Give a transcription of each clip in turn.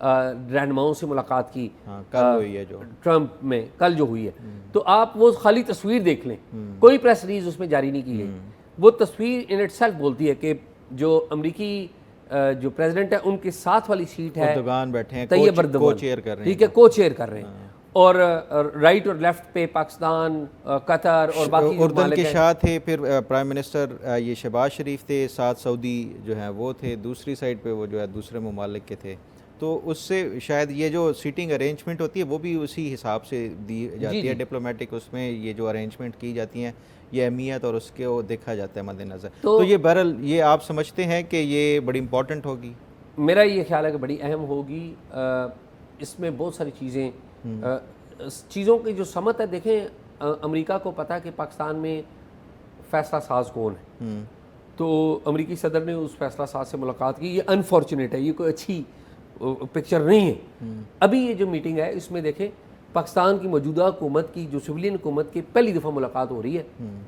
رہنماؤں سے ملاقات کی ہاں کل ہوئی ہے جو ٹرمپ میں کل جو ہوئی ہے، تو آپ وہ خالی تصویر دیکھ لیں، کوئی پریس ریلیز اس میں جاری نہیں کی گئی. وہ تصویر ان اٹ سیلف بولتی ہے کہ جو امریکی جو پریزیڈنٹ ہے ان کے ساتھ والی سیٹ ہے اردگان بیٹھے ہیں طیب کو اردوان، چیئر کر رہے ہیں. ٹھیک ہے، کو چیئر کر رہے ہیں، اور رائٹ اور لیفٹ پہ پاکستان، قطر اور باقی جو اردن ممالک کے ہیں. شاہ تھے، پھر پرائم منسٹر یہ شہباز شریف تھے، ساتھ سعودی جو ہیں وہ تھے، دوسری سائڈ پہ وہ جو ہے دوسرے ممالک کے تھے. تو اس سے شاید یہ جو سیٹنگ ارینجمنٹ ہوتی ہے وہ بھی اسی حساب سے دی جاتی ہے ڈپلومیٹک، اس میں یہ جو ارینجمنٹ کی جاتی ہیں یہ اہمیت اور اس کے وہ دیکھا جاتا ہے مد نظر. تو یہ بہرحال یہ آپ سمجھتے ہیں کہ یہ بڑی امپورٹنٹ ہوگی؟ میرا یہ خیال ہے کہ بڑی اہم ہوگی. اس میں بہت ساری چیزوں کی جو سمت ہے. دیکھیں امریکہ کو پتا ہے کہ پاکستان میں فیصلہ ساز کون ہے، تو امریکی صدر نے اس فیصلہ ساز سے ملاقات کی. یہ انفارچونیٹ ہے، یہ کوئی اچھی پکچر نہیں ہے. ابھی یہ جو میٹنگ ہے اس میں دیکھیں پاکستان کی موجودہ حکومت کی جو سویلین حکومت کی پہلی دفعہ ملاقات ہو رہی ہے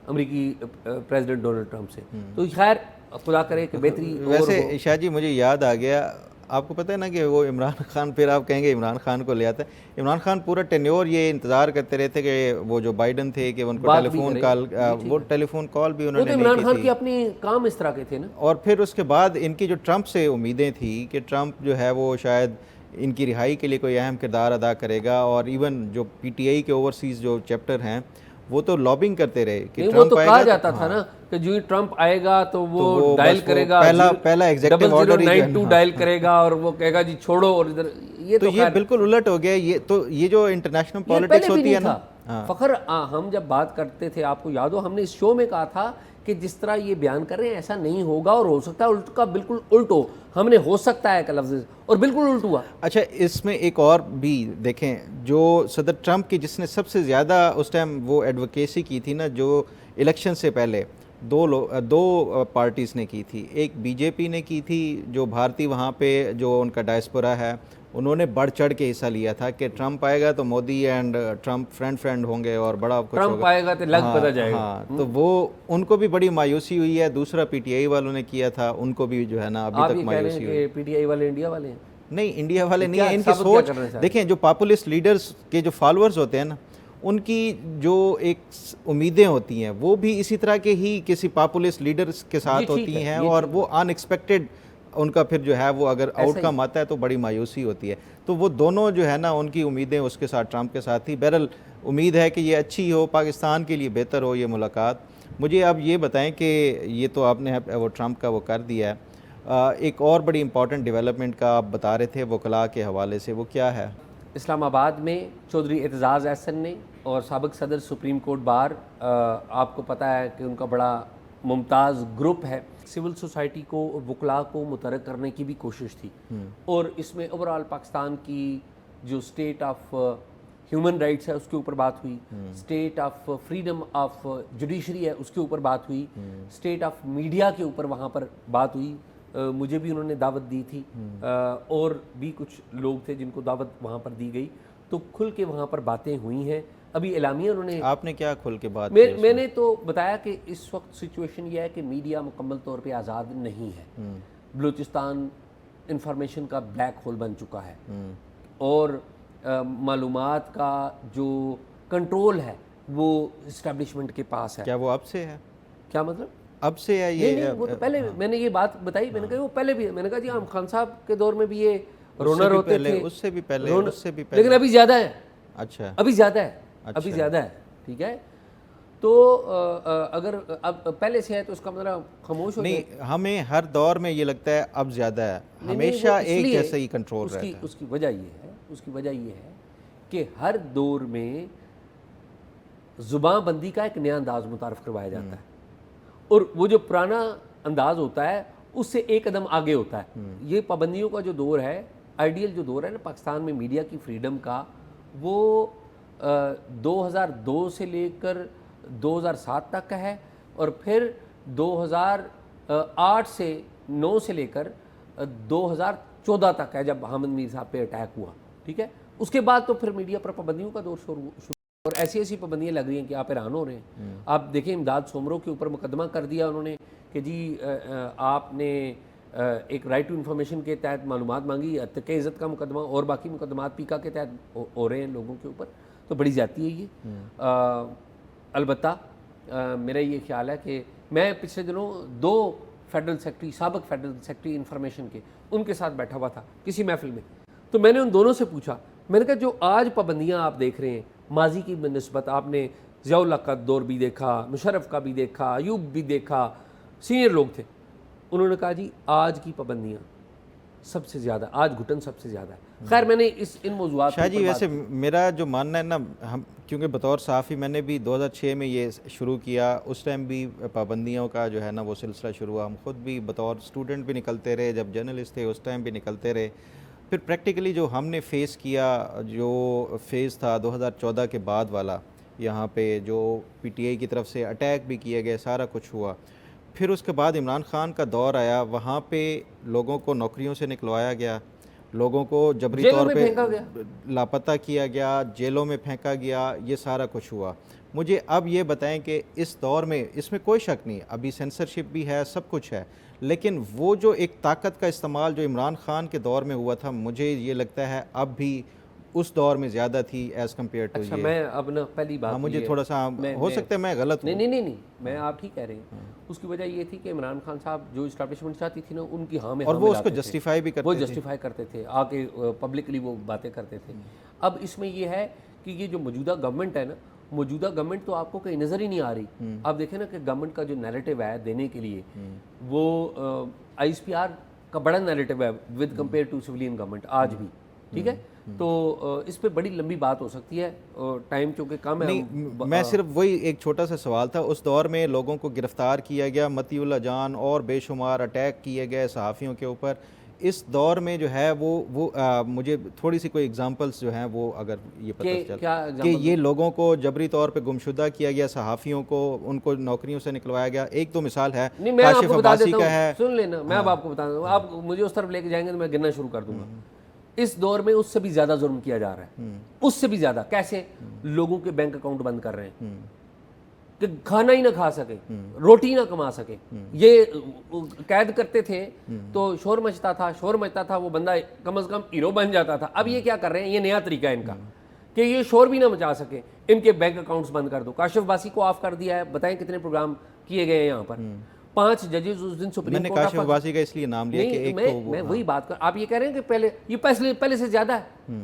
امریکی پریزیڈنٹ ڈونلڈ ٹرمپ سے. تو خیر خدا کرے کہ بہتری. ویسے شاہ جی مجھے یاد آ گیا، آپ کو پتہ ہے نا کہ وہ عمران خان، پھر آپ کہیں گے عمران خان کو لے آتا ہے. عمران خان پورا ٹینیور یہ انتظار کرتے رہتے کہ وہ جو بائیڈن تھے کہ ان کو ٹیلی فون کال، وہ ٹیلی فون کال بھی انہوں نے نہیں کی تھی. عمران خان کی اپنی کام اس طرح کے تھے نا. اور پھر اس کے بعد ان کی جو ٹرمپ سے امیدیں تھیں کہ ٹرمپ جو ہے وہ شاید ان کی رہائی کے لیے کوئی اہم کردار ادا کرے گا، اور ایون جو پی ٹی آئی کے اوورسیز جو چیپٹر ہیں وہ تو لابنگ کرتے رہے کہ وہ تو کہا جاتا تھا نا کہ جو ٹرمپ آئے گا تو وہ ڈائل کرے گا، پہلا ایگزیکٹو آرڈر 0092 ڈائل کرے گا اور وہ کہے گا جی چھوڑو. اور ادھر تو یہ بالکل الٹ ہو گیا. یہ تو یہ جو انٹرنیشنل پالیٹکس ہوتی ہے نا. فخر ہم جب بات کرتے تھے آپ کو یاد ہو ہم نے اس شو میں کہا تھا کہ جس طرح یہ بیان کر رہے ہیں ایسا نہیں ہوگا، اور ہو سکتا ہے الٹ کا بالکل الٹ ہو. ہم نے ہو سکتا ہے کا لفظ اور بالکل الٹ ہوا. اچھا اس میں ایک اور بھی دیکھیں، جو صدر ٹرمپ کی جس نے سب سے زیادہ اس ٹائم وہ ایڈوکیسی کی تھی نا، جو الیکشن سے پہلے دو پارٹیز نے کی تھی. ایک بی جے پی نے کی تھی، جو بھارتی وہاں پہ جو ان کا ڈائسپورا ہے انہوں نے بڑھ چڑھ کے حصہ لیا تھا کہ ٹرمپ آئے گا تو مودی اینڈ ٹرمپ فرینڈ ہوں گے اور بڑا کچھ ہوگا. ٹرمپ آئے گا تو لگ پتہ جائے گا. ہاں تو وہ ان کو بھی بڑی مایوسی ہوئی ہے. دوسرا پی ٹی آئی والوں نے کیا تھا، ان کو بھی جو ہے نا ابھی تک مایوسی ہوئی. پی ٹی آئی والے انڈیا والے ہیں؟ نہیں انڈیا والے نہیں ہیں. ان کی سوچ دیکھیں، جو پاپولسٹ لیڈرز کے جو فالورز ہوتے ہیں نا، ان کی جو ایک امیدیں ہوتی ہیں وہ بھی اسی طرح کے ہی کسی پاپولسٹ لیڈرز کے ساتھ ہوتی ہیں، اور وہ ان ایکسپیکٹڈ ان کا پھر جو ہے وہ اگر آؤٹ کم آتا ہے تو بڑی مایوسی ہوتی ہے. تو وہ دونوں جو ہے نا ان کی امیدیں اس کے ساتھ ٹرمپ کے ساتھ تھی. بہرحال امید ہے کہ یہ اچھی ہو، پاکستان کے لیے بہتر ہو یہ ملاقات. مجھے اب یہ بتائیں کہ یہ تو آپ نے وہ ٹرمپ کا وہ کر دیا ہے، ایک اور بڑی امپورٹنٹ ڈیولپمنٹ کا آپ بتا رہے تھے وکلاء کے حوالے سے، وہ کیا ہے؟ اسلام آباد میں چودھری اعتزاز احسن نے اور سابق صدر سپریم کورٹ بار، آپ کو پتہ ہے کہ ان کا بڑا ممتاز گروپ ہے، سول سوسائٹی کو اور وکلاء کو متحرک کرنے کی بھی کوشش تھی. اور اس میں اوورآل پاکستان کی جو اسٹیٹ آف ہیومن رائٹس ہے اس کے اوپر بات ہوئی، state of freedom of judiciary ہے اس کے اوپر بات ہوئی، اسٹیٹ آف میڈیا کے اوپر وہاں پر بات ہوئی. مجھے بھی انہوں نے دعوت دی تھی، اور بھی کچھ لوگ تھے جن کو دعوت وہاں پر دی گئی. تو کھل کے وہاں پر باتیں ہوئی ہیں. ابھی اعلامیہ انہوں نے، آپ نے کیا کھل کے بات کی؟ میں نے تو بتایا کہ اس وقت سچویشن یہ ہے کہ میڈیا مکمل طور پہ آزاد نہیں ہے. بلوچستان انفارمیشن کا بلیک ہول بن چکا ہے، اور معلومات کا جو کنٹرول ہے وہ اسٹیبلشمنٹ کے پاس ہے. کیا وہ اب سے ہے؟ کیا مطلب اب سے ہے یہ؟ نہیں، وہ تو پہلے میں نے یہ بات بتائی. میں نے کہا وہ پہلے بھی، میں نے کہا جی عام خان صاحب کے دور میں بھی یہ رونر ہوتے تھے، اس سے بھی پہلے، لیکن ابھی زیادہ ہے. اچھا ابھی زیادہ ہے، ابھی زیادہ ہے. ٹھیک ہے، تو اگر اب پہلے سے ہے تو اس کا مطلب خاموش ہو جائے. نہیں، ہمیں ہر دور میں یہ لگتا ہے اب زیادہ ہے، ہمیشہ ایک جیسا ہی کنٹرول رہتا ہے. اس کی وجہ یہ ہے کہ ہر دور میں زباں بندی کا ایک نیا انداز متعارف کروایا جاتا ہے، اور وہ جو پرانا انداز ہوتا ہے اس سے ایک قدم آگے ہوتا ہے. یہ پابندیوں کا جو دور ہے، آئیڈیل جو دور ہے نا پاکستان میں میڈیا کی فریڈم کا، وہ 2002 سے لے کر 2007 تک کا ہے، اور پھر 2008 سے 9 سے لے کر 2014 تک ہے جب حامد میر صاحب پہ اٹیک ہوا. ٹھیک ہے، اس کے بعد تو پھر میڈیا پر پابندیوں کا دور شروع، اور ایسی پابندیاں لگ رہی ہیں کہ آپ حیران ہو رہے ہیں. آپ دیکھیں امداد سومرو کے اوپر مقدمہ کر دیا انہوں نے کہ جی آپ نے ایک رائٹ ٹو انفارمیشن کے تحت معلومات مانگی، ترک عزت کا مقدمہ اور باقی مقدمات پیکا کے تحت ہو رہے ہیں لوگوں کے اوپر، تو بڑی زیادتی ہے یہ۔ البتہ میرا یہ خیال ہے کہ میں پچھلے دنوں 2 فیڈرل سیکرٹری، سابق فیڈرل سیکرٹری انفارمیشن کے، ان کے ساتھ بیٹھا ہوا تھا کسی محفل میں، تو میں نے ان دونوں سے پوچھا، میں نے کہا جو آج پابندیاں آپ دیکھ رہے ہیں ماضی کی بنسبت، آپ نے ضیاء اللہ کا دور بھی دیکھا، مشرف کا بھی دیکھا، ایوب بھی دیکھا، سینئر لوگ تھے، انہوں نے کہا جی آج کی پابندیاں سب سے زیادہ، آج گھٹن سب سے زیادہ ہے۔ خیر میں نے ان موضوعات شاہ جی ویسے میرا جو ماننا ہے نا، ہم کیونکہ بطور صحافی میں نے بھی 2006 میں یہ شروع کیا، اس ٹائم بھی پابندیوں کا جو ہے نا وہ سلسلہ شروع ہوا، ہم خود بھی بطور اسٹوڈنٹ بھی نکلتے رہے، جب جرنلسٹ تھے اس ٹائم بھی نکلتے رہے، پھر پریکٹیکلی جو ہم نے فیس کیا، جو فیز تھا 2014 کے بعد والا، یہاں پہ جو پی ٹی آئی کی طرف سے اٹیک بھی کیے گئے، سارا کچھ ہوا، پھر اس کے بعد عمران خان کا دور آیا، وہاں پہ لوگوں کو نوکریوں سے نکلوایا گیا، لوگوں کو جبری طور پہ لاپتہ کیا گیا، جیلوں میں پھینکا گیا، یہ سارا کچھ ہوا۔ مجھے اب یہ بتائیں کہ اس دور میں، اس میں کوئی شک نہیں، ابھی سینسرشپ بھی ہے، سب کچھ ہے، لیکن وہ جو ایک طاقت کا استعمال جو عمران خان کے دور میں ہوا تھا، مجھے یہ لگتا ہے اب بھی اس دور میں زیادہ تھی ایز کمپیئر ٹو یہ۔ میں اب نا پہلی بات مجھے تھوڑا سا ہو سکتا ہے میں غلط ہوں۔ نہیں میں آپ ٹھیک کہہ رہے ہیں، اس کی وجہ یہ تھی کہ عمران خان صاحب جو اسٹیبلشمنٹ چاہتی تھی نا، ان کی ہاں میں اور وہ اس کو جسٹیفائی بھی کرتے وہ جسٹیفائی کرتے تھے، آ کے پبلکلی وہ باتیں کرتے تھے۔ اب اس میں یہ ہے کہ یہ جو موجودہ گورنمنٹ ہے نا، موجودہ گورنمنٹ تو آپ کو کہیں نظر ہی نہیں آ رہی۔ آپ دیکھیں نا کہ گورنمنٹ کا جو نیریٹو ہے دینے کے لیے، وہ آئی ایس پی آر کا بڑا نیریٹو ہے with compare to civilian government آج بھی، ٹھیک ہے؟ تو اس پہ بڑی لمبی بات ہو سکتی ہے، ٹائم چونکہ کم ہے۔ میں صرف وہی ایک چھوٹا سا سوال تھا، اس دور میں لوگوں کو گرفتار کیا گیا، متی اللہ جان اور بے شمار اٹیک کیے گئے صحافیوں کے اوپر، اس دور میں جو ہے وہ مجھے تھوڑی سی کوئی اگزامپلس جو ہیں وہ اگر یہ پتہ چل کہ یہ لوگوں کو جبری طور پہ گمشدہ کیا گیا، صحافیوں کو ان کو نوکریوں سے نکلوایا گیا، ایک دو مثال ہے کاشف عباسی کا ہے۔ سن لینا، میں اب آپ کو بتا دوں، آپ مجھے اس طرف لے کے جائیں گے تو میں گننا شروع کر دوں گا۔ اس دور میں اس سے بھی زیادہ ظلم کیا جا رہا ہے، اس سے بھی زیادہ۔ کیسے؟ لوگوں کے بینک اکاؤنٹ بند کر رہے ہیں کہ کھانا ہی نہ کھا سکے، روٹی نہ کما سکے۔ یہ قید کرتے تھے تو شور مچتا تھا، وہ بندہ کم از کم ہیرو بن جاتا تھا۔ اب یہ کیا کر رہے ہیں، یہ نیا طریقہ ہے ان کا کہ یہ شور بھی نہ مچا سکے، ان کے بینک اکاؤنٹس بند کر دو۔ کاشف عباسی کو آف کر دیا ہے، بتائیں کتنے پروگرام کیے گئے ہیں یہاں پر۔ 5 ججز اس دن سپریم کورٹ، میں نے کاشف عباسی کا اس لیے نام لیا کہ ایک تو میں وہی بات کر، آپ یہ کہہ رہے ہیں کہ پہلے سے زیادہ ہے،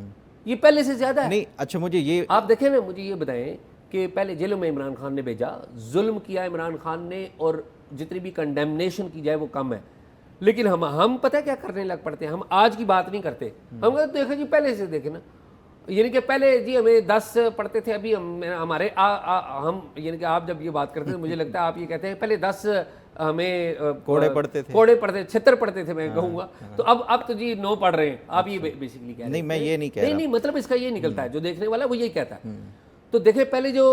یہ پہلے سے زیادہ ہے۔ نہیں اچھا مجھے یہ آپ دیکھیں نا، مجھے یہ بتائیں کہ پہلے جیلوں میں عمران خان نے بھیجا، ظلم کیا عمران خان نے، اور جتنی بھی کنڈیمنیشن کی جائے وہ کم ہے، لیکن ہم پتہ کیا کرنے لگ پڑتے ہیں، ہم آج کی بات نہیں کرتے، ہم کہتے دیکھیں جی پہلے سے دیکھیں نا، یعنی کہ پہلے جی ہمیں 10 پڑھتے تھے، ابھی ہمارے ہم یعنی کہ آپ جب یہ بات کرتے ہیں مجھے لگتا ہے آپ یہ کہتے ہیں پہلے 10 ہمیں کوڑے پڑھتے تھے 76 پڑھتے تھے، میں کہوں گا، تو اب تو جی 9 پڑھ رہے ہیں، آپ یہ بیسیکلی کہہ رہے ہیں۔ نہیں میں یہ نہیں کہہ رہا، نہیں مطلب اس کا یہ نکلتا ہے، جو دیکھنے والا وہ یہی کہتا ہے۔ تو دیکھیں پہلے جو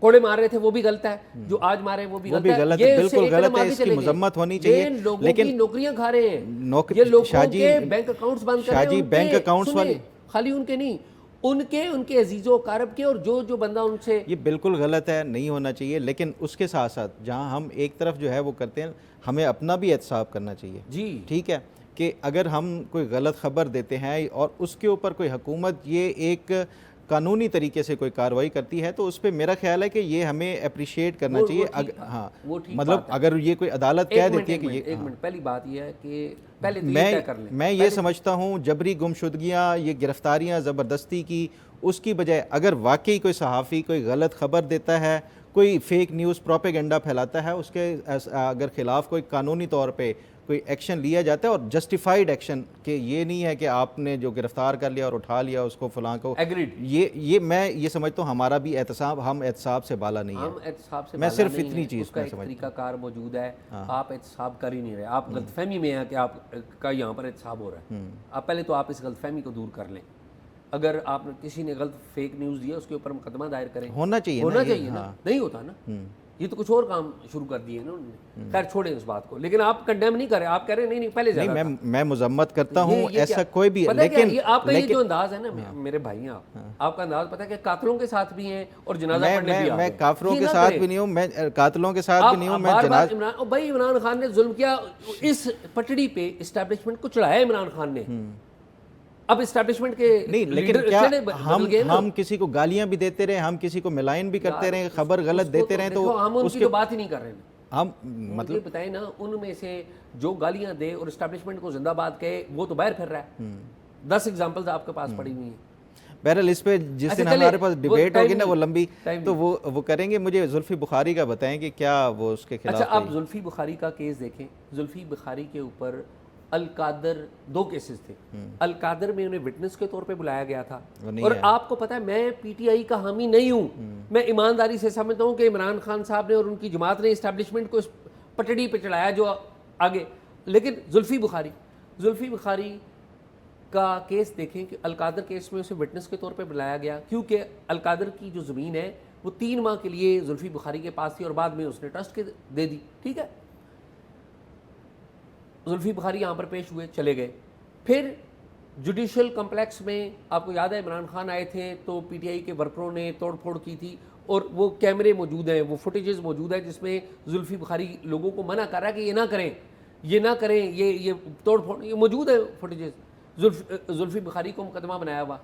کوڑے مار رہے تھے وہ بھی غلط ہے، جو آج مارے وہ بھی غلط ہے، بالکل غلط ہے، اس کی مذمت ہونی چاہیے، لیکن نوکریاں کھا رہے ہیں، یہ لوگوں کے بینک اکاؤنٹس بند کر رہے ہیں، بینک اکاؤنٹس والے خالی ان کے نہیں، ان کے عزیز و اقارب کے، اور جو بندہ ان سے، یہ بالکل غلط ہے، نہیں ہونا چاہیے، لیکن اس کے ساتھ ساتھ جہاں ہم ایک طرف جو ہے وہ کرتے ہیں، ہمیں اپنا بھی احتساب کرنا چاہیے، جی ٹھیک ہے، کہ اگر ہم کوئی غلط خبر دیتے ہیں اور اس کے اوپر کوئی حکومت یہ ایک قانونی طریقے سے کوئی کارروائی کرتی ہے تو اس پہ میرا خیال ہے کہ یہ ہمیں اپریشیٹ کرنا چاہیے۔ ہاں مطلب اگر یہ کوئی عدالت کہہ دیتی ہے کہ یہ، ایک منٹ، پہلی بات یہ ہے کہ پہلے تو یہ طے کر لیں، میں یہ سمجھتا ہوں جبری گمشدگیاں، یہ گرفتاریاں زبردستی کی، اس کی بجائے اگر واقعی کوئی صحافی کوئی غلط خبر دیتا ہے، کوئی فیک نیوز پروپیگنڈا پھیلاتا ہے، اس کے اگر خلاف کوئی قانونی طور پہ کوئی ایکشن لیا جاتا ہے، اور جسٹیفائڈ ایکشن، کہ یہ نہیں ہے کہ آپ نے جو گرفتار کر لیا اور اٹھا لیا اس کو فلاں کو، یہ میں یہ سمجھتا ہوں ہمارا بھی احتساب، ہم احتساب سے بالا نہیں ہے، میں صرف اتنی چیز میں سمجھتا ہوں، طریقہ کار موجود ہے، آپ احتساب کر ہی نہیں رہے، آپ غلط فہمی میں ہیں کہ آپ کا یہاں پر احتساب ہو رہا ہے۔ آپ پہلے تو آپ اس غلط فہمی کو دور کر لیں، اگر آپ نے کسی نے غلط فیک نیوز دیا اس کے اوپر مقدمہ دائر کریں، ہونا چاہیے نا، نہیں ہوتا نا، یہ تو کچھ اور کام شروع کر دیے نا انہوں نے. خیر چھوڑیں اس بات کو, لیکن آپ کنڈیم نہیں کر رہے, آپ کہہ رہے ہیں نہیں پہلے زیادہ نہیں میں مذمت کرتا ہوں ایسا کوئی بھی, لیکن آپ کا یہ جو انداز ہے نا میرے بھائی, آپ کا انداز پتہ ہے کہ قاتلوں کے ساتھ بھی ہیں اور جنازہ پڑھنے بھی میں کافروں کے ساتھ بھی نہیں ہوں, میں قاتلوں کے ساتھ بھی نہیں ہوں, میں جنازہ بھائی عمران خان نے ظلم کیا, اس پٹڑی پہ اسٹیبلشمنٹ کو چڑھایا عمران خان نے. اب اسٹیبلشمنٹ کے نہیں, لیکن کیا ہم کسی کو گالیاں بھی دیتے رہے, ہم کسی کو ملائن بھی کرتے رہے, خبر غلط دیتے رہے, تو ہم ان کی تو بات ہی نہیں کر رہے ہیں. ہم مطلب بتائیں نا, ان میں سے جو گالیاں دے اور اسٹیبلشمنٹ کو زندہ باد کہے وہ تو باہر پھر رہا ہے. 10 ایگزامپلز آپ کے پاس پڑی ہوئی ہیں. بہرحال اس پہ جس دن ہمارے پاس ڈیبیٹ ہوگی نا وہ لمبی, تو وہ کریں گے. مجھے زلفی بخاری کا بتائیں کہ کیا وہ اس کے خلاف. اچھا آپ زلفی بخاری کا کیس دیکھیں. زلفی بخاری کے اوپر القادر 2 کیسز تھے. القادر میں انہیں وٹنس کے طور پہ بلایا گیا تھا, اور آپ کو پتا ہے میں پی ٹی آئی کا حامی نہیں ہوں, میں ایمانداری سے سمجھتا ہوں کہ عمران خان صاحب نے اور ان کی جماعت نے اسٹیبلشمنٹ کو اس پٹڑی پہ چڑھایا جو آگے. لیکن زلفی بخاری کا کیس دیکھیں کہ القادر کیس میں اسے وٹنس کے طور پہ بلایا گیا, کیونکہ القادر کی جو زمین ہے وہ 3 ماہ کے لیے زلفی بخاری کے پاس تھی اور بعد میں اس نے ٹرسٹ کے دے دی. ٹھیک ہے, زلفی بخاری یہاں پر پیش ہوئے, چلے گئے. پھر جوڈیشل کمپلیکس میں آپ کو یاد ہے عمران خان آئے تھے تو پی ٹی آئی کے ورکروں نے توڑ پھوڑ کی تھی, اور وہ کیمرے موجود ہیں, وہ فوٹیجز موجود ہیں جس میں زلفی بخاری لوگوں کو منع کر رہا ہے کہ یہ نہ کریں, یہ توڑ پھوڑ, یہ موجود ہے فوٹیجز. زلفی بخاری کو مقدمہ بنایا ہوا,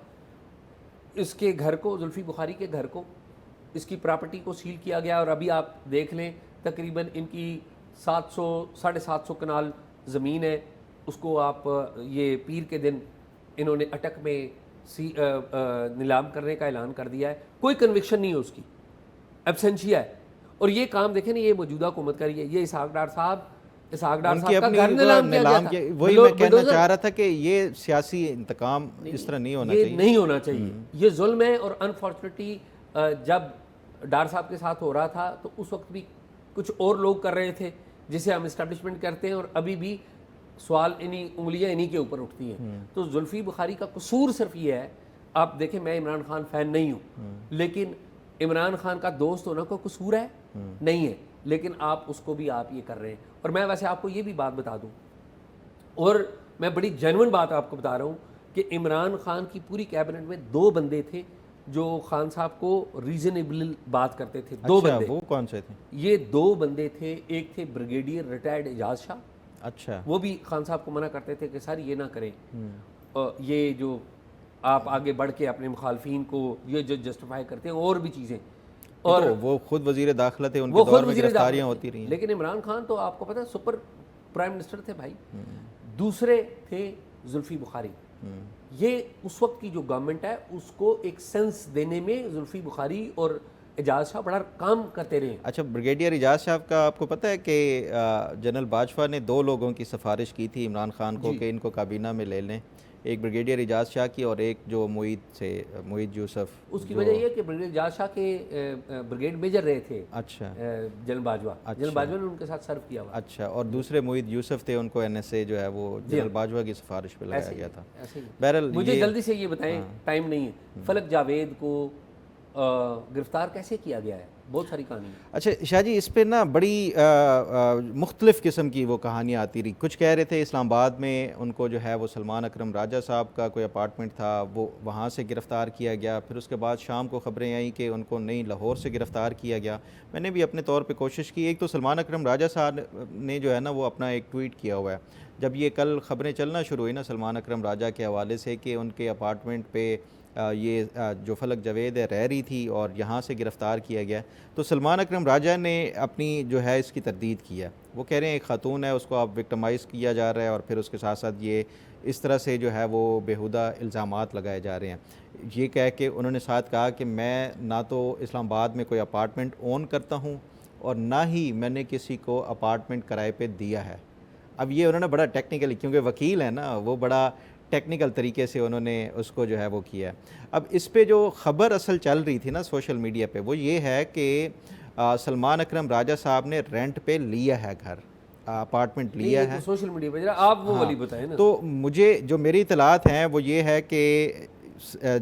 اس کے گھر کو, زلفی بخاری کے گھر کو, اس کی پراپرٹی کو سیل کیا گیا, اور ابھی آپ دیکھ لیں تقریباً ان کی 700-750 کنال زمین ہے, اس کو آپ یہ پیر کے دن انہوں نے اٹک میں نیلام کرنے کا اعلان کر دیا ہے. کوئی کنوکشن نہیں ہے اس کی, ایبسنشیا ہے. اور یہ کام دیکھیں نا, یہ موجودہ حکومت کری ہے, یہ اسحاق ڈار صاحب کا گھر نیلام کیا گیا تھا. وہی میں کہنا چاہ رہا تھا کہ یہ سیاسی انتقام اس طرح نہیں ہونا چاہیے, یہ نہیں ہونا چاہیے, یہ ظلم ہے. اور انفارچونیٹلی جب ڈار صاحب کے ساتھ ہو رہا تھا تو اس وقت بھی کچھ اور لوگ کر رہے تھے جسے ہم اسٹیبلشمنٹ کرتے ہیں, اور ابھی بھی سوال انگلیاں انہی کے اوپر اٹھتی ہیں. تو زلفی بخاری کا قصور صرف یہ ہے, آپ دیکھیں میں عمران خان فین نہیں ہوں, لیکن عمران خان کا دوست ہونا کوئی قصور ہے نہیں ہے, لیکن آپ اس کو بھی آپ یہ کر رہے ہیں. اور میں ویسے آپ کو یہ بھی بات بتا دوں, اور میں بڑی جینون بات آپ کو بتا رہا ہوں کہ عمران خان کی پوری کیبنٹ میں 2 بندے تھے جو خان صاحب کو ریزنیبل بات کرتے تھے. 2 بندے. وہ کون سے تھے؟ یہ 2 بندے تھے, ایک تھے بریگیڈیئر ریٹائرڈ اعجاز شاہ. اچھا, وہ بھی خان صاحب کو منع کرتے تھے کہ سر یہ نہ کریں, یہ جو آپ آگے بڑھ کے اپنے مخالفین کو یہ جو جسٹیفائی کرتے ہیں اور بھی چیزیں. اور وہ خود وزیر داخلہ تھے, ان کے دور میں گرفتاریاں ہوتی رہی ہیں. لیکن عمران خان تو آپ کو پتہ ہے سپر پرائم منسٹر تھے بھائی. دوسرے تھے زلفی بخاری. یہ اس وقت کی جو گورنمنٹ ہے اس کو ایک سینس دینے میں زلفی بخاری اور اعجاز شاہ بڑا کام کرتے رہے. اچھا, بریگیڈیئر اعجاز صاحب کا آپ کو پتہ ہے کہ جنرل باجوہ نے 2 لوگوں کی سفارش کی تھی عمران خان کو کہ ان کو کابینہ میں لے لیں, ایک بریگیڈیئر اعجاز شاہ کی اور ایک جو معید یوسف. اس کی وجہ یہ ہے کہ بریگیڈیئر اعجاز شاہ کے بریگیڈ میجر رہے تھے. اچھا, جنرل باجوہ نے ان کے ساتھ سرو کیا ہوا. اچھا, اور دوسرے معید یوسف تھے, ان کو NSA جو ہے وہ جنرل باجوہ کی سفارش پہ لگایا گیا تھا. بہرحال مجھے جلدی سے یہ بتائیں, ٹائم نہیں ہے, فلک جاوید کو گرفتار کیسے کیا گیا ہے؟ بہت ساری کہانی. اچھا شاہ جی, اس پہ نا بڑی مختلف قسم کی وہ کہانیاں آتی رہی. کچھ کہہ رہے تھے اسلام آباد میں ان کو جو ہے وہ سلمان اکرم راجہ صاحب کا کوئی اپارٹمنٹ تھا, وہ وہاں سے گرفتار کیا گیا. پھر اس کے بعد شام کو خبریں آئیں کہ ان کو نہیں لاہور سے گرفتار کیا گیا. میں نے بھی اپنے طور پہ کوشش کی. ایک تو سلمان اکرم راجہ صاحب نے جو ہے نا وہ اپنا ایک ٹویٹ کیا ہوا ہے, جب یہ کل خبریں چلنا شروع ہوئی نا سلمان اکرم راجہ کے حوالے سے کہ ان کے اپارٹمنٹ پہ یہ جو فلک جاوید ہے رہ رہی تھی اور یہاں سے گرفتار کیا گیا, تو سلمان اکرم راجہ نے اپنی جو ہے اس کی تردید کیا. وہ کہہ رہے ہیں ایک خاتون ہے, اس کو آپ وکٹمائز کیا جا رہا ہے, اور پھر اس کے ساتھ ساتھ یہ اس طرح سے جو ہے وہ بیہودہ الزامات لگائے جا رہے ہیں. یہ کہہ کے انہوں نے ساتھ کہا کہ میں نہ تو اسلام آباد میں کوئی اپارٹمنٹ اون کرتا ہوں اور نہ ہی میں نے کسی کو اپارٹمنٹ کرائے پہ دیا ہے. اب یہ انہوں نے بڑا ٹیکنیکل, کیونکہ وکیل ہیں نا, وہ بڑا ٹیکنیکل طریقے سے انہوں نے اس کو جو ہے وہ کیا. اب اس پہ جو خبر اصل چل رہی تھی نا سوشل میڈیا پہ وہ یہ ہے کہ سلمان اکرم راجہ صاحب نے رینٹ پہ لیا ہے گھر, اپارٹمنٹ لیا ہے. سوشل میڈیا پہ آپ وہ والی بتائیں نا. تو مجھے جو میری اطلاعات ہیں وہ یہ ہے کہ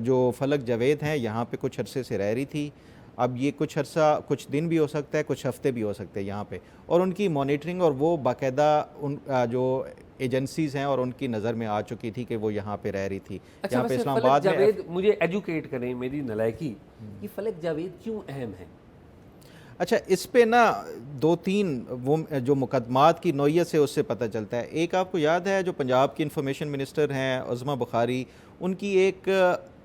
جو فلک جاوید ہیں یہاں پہ کچھ عرصے سے رہ رہی تھی, اب یہ کچھ عرصہ کچھ دن بھی ہو سکتا ہے, کچھ ہفتے بھی ہو سکتے ہیں یہاں پہ, اور ان کی مانیٹرنگ اور وہ باقاعدہ ان جو ایجنسیز ہیں اور ان کی نظر میں آ چکی تھی کہ وہ یہاں پہ رہ رہی تھی. اچھا یہاں پہ ویسے اسلام فلک آباد میں جاوید, مجھے ایجوکیٹ کریں میری نلائکی, یہ فلک جاوید کیوں اہم ہے؟ اچھا اس پہ نا دو تین وہ جو مقدمات کی نوعیت سے اس سے پتہ چلتا ہے. ایک آپ کو یاد ہے جو پنجاب کی انفارمیشن منسٹر ہیں عظمہ بخاری, ان کی ایک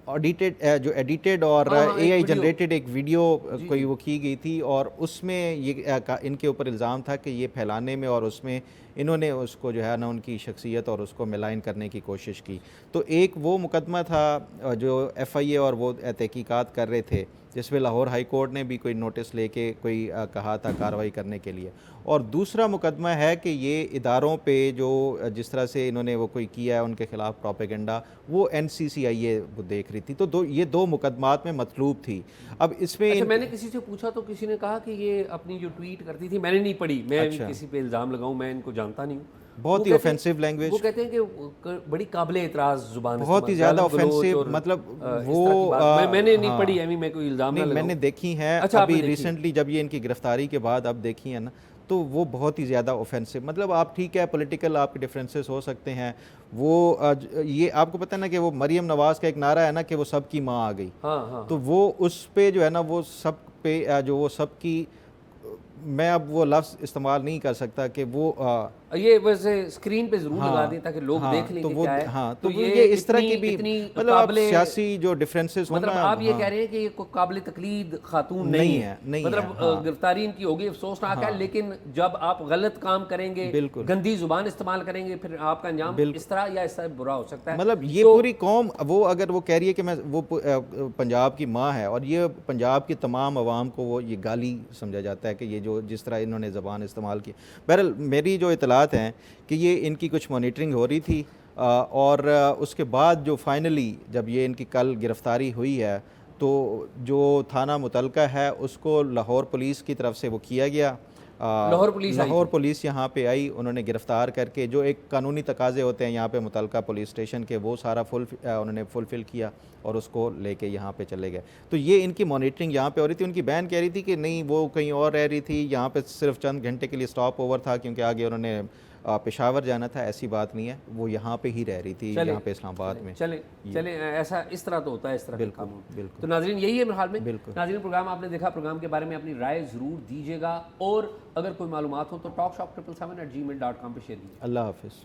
آڈیٹڈ جو ایڈیٹڈ اور اے آئی جنریٹڈ ایک ویڈیو کوئی وہ کی گئی تھی, اور اس میں یہ ان کے اوپر الزام تھا کہ یہ پھیلانے میں اور اس میں انہوں نے اس کو جو ہے نا ان کی شخصیت اور اس کو ملائن کرنے کی کوشش کی. تو ایک وہ مقدمہ تھا جو ایف آئی اے اور وہ تحقیقات کر رہے تھے, جس میں لاہور ہائی کورٹ نے بھی کوئی نوٹس لے کے کوئی کہا تھا کارروائی کرنے کے لیے. اور دوسرا مقدمہ ہے کہ یہ اداروں پہ جو جس طرح سے انہوں نے وہ کوئی کیا ہے ان کے خلاف پروپیگنڈا, وہ این سی سی آئی اے وہ دیکھ رہی تھی. تو یہ دو مقدمات میں مطلوب تھی. اب اس میں اچھا میں نے کسی سے پوچھا تو کسی نے کہا کہ یہ اپنی جو ٹویٹ کرتی تھی, میں نے نہیں پڑھی, میں کسی پہ الزام لگاؤں, میں ان کو جانتا نہیں ہوں, بہت ہی اوفینسو لینگویج, وہ کہتے ہیں کہ بڑی قابل اعتراض زبان, بہت ہی زیادہ اوفینسو, مطلب وہ میں نے نہیں پڑھی, میں کوئی الزام نہ لگاؤں. میں نے دیکھی ہیں ابھی ریسنٹلی جب یہ ان کی گرفتاری کے بعد اب دیکھی ہے نا, تو وہ بہت ہی زیادہ اوفینسو. مطلب آپ ٹھیک ہے پولیٹیکل آپ کے ڈفرینسز ہو سکتے ہیں, وہ یہ آپ کو پتہ ہے نا کہ وہ مریم نواز کا ایک نعرہ ہے نا کہ وہ سب کی ماں آ گئی, تو وہ اس پہ جو ہے نا وہ سب پہ جو وہ سب کی, میں اب وہ لفظ استعمال نہیں کر سکتا کہ وہ یہ ویسے اسکرین پہ ضرور لگا دیں تاکہ لوگ دیکھ لیں کہ کیا ہے. ہاں تو یہ اس طرح کی بھی مطلب آپ سیاسی جو ڈفرینسز مطلب آپ یہ کہہ رہے ہیں کہ یہ کوئی قابل تقلید خاتون نہیں ہے, مطلب گرفتاری ان کی ہوگی افسوسناک ہے, لیکن جب آپ غلط کام کریں گے, گندی زبان استعمال کریں گے, پھر آپ کا انجام اس طرح یا اس طرح برا ہو سکتا ہے. مطلب یہ پوری قوم وہ اگر وہ کہہ رہی ہے کہ میں وہ پنجاب کی ماں ہے, اور یہ پنجاب کی تمام عوام کو وہ یہ گالی سمجھا جاتا ہے کہ یہ جو جس طرح انہوں نے زبان استعمال کی. بہرحال میری جو اطلاعات ہیں کہ یہ ان کی کچھ مانیٹرنگ ہو رہی تھی, اور اس کے بعد جو فائنلی جب یہ ان کی کل گرفتاری ہوئی ہے تو جو تھانہ متعلقہ ہے اس کو لاہور پولیس کی طرف سے وہ کیا گیا. لاہور پولیس یہاں پہ آئی, انہوں نے گرفتار کر کے جو ایک قانونی تقاضے ہوتے ہیں یہاں پہ متعلقہ پولیس اسٹیشن کے, وہ سارا انہوں نے فلفل کیا اور اس کو لے کے یہاں پہ چلے گئے. تو یہ ان کی مانیٹرنگ یہاں پہ ہو رہی تھی. ان کی بہن کہہ رہی تھی کہ نہیں وہ کہیں اور رہ رہی تھی, یہاں پہ صرف چند گھنٹے کے لیے اسٹاپ اوور تھا کیونکہ آگے انہوں نے پشاور جانا تھا. ایسی بات نہیں ہے, وہ یہاں پہ ہی رہ رہی تھی, یہاں پہ اسلام آباد میں. چلیں ایسا اس طرح تو ہوتا ہے, اس طرح بالکل. تو ناظرین یہی ہے میرے حال میں. ناظرین پروگرام آپ نے دیکھا, پروگرام کے بارے میں اپنی رائے ضرور دیجیے گا, اور اگر کوئی معلومات ہو تو talkshop777@gmail.com پہ شیئر کیجیے. اللہ حافظ.